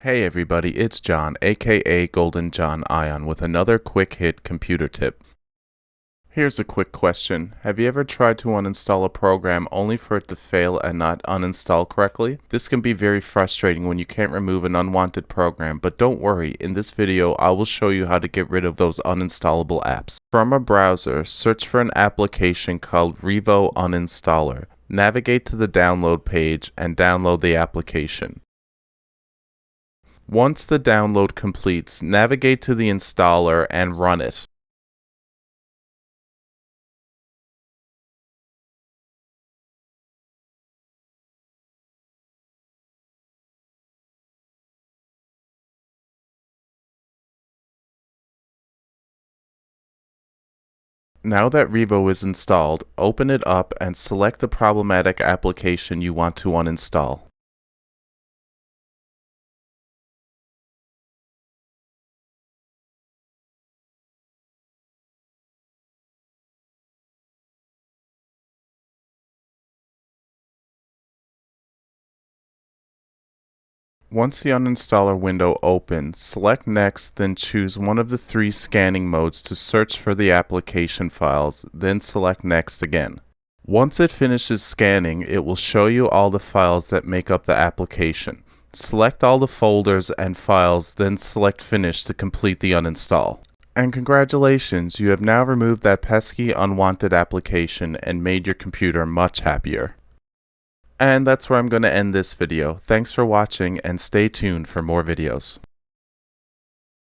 Hey everybody, it's John, aka Golden John Ion, with another quick hit computer tip. Here's a quick question. Have you ever tried to uninstall a program only for it to fail and not uninstall correctly? This can be very frustrating when you can't remove an unwanted program, but don't worry, in this video I will show you how to get rid of those uninstallable apps. From a browser, search for an application called Revo Uninstaller. Navigate to the download page and download the application. Once the download completes, navigate to the installer and run it. Now that Revo is installed, open it up and select the problematic application you want to uninstall. Once the uninstaller window opens, select Next, then choose one of the three scanning modes to search for the application files, then select Next again. Once it finishes scanning, it will show you all the files that make up the application. Select all the folders and files, then select Finish to complete the uninstall. And congratulations, you have now removed that pesky unwanted application and made your computer much happier. And that's where I'm going to end this video. Thanks for watching and stay tuned for more videos.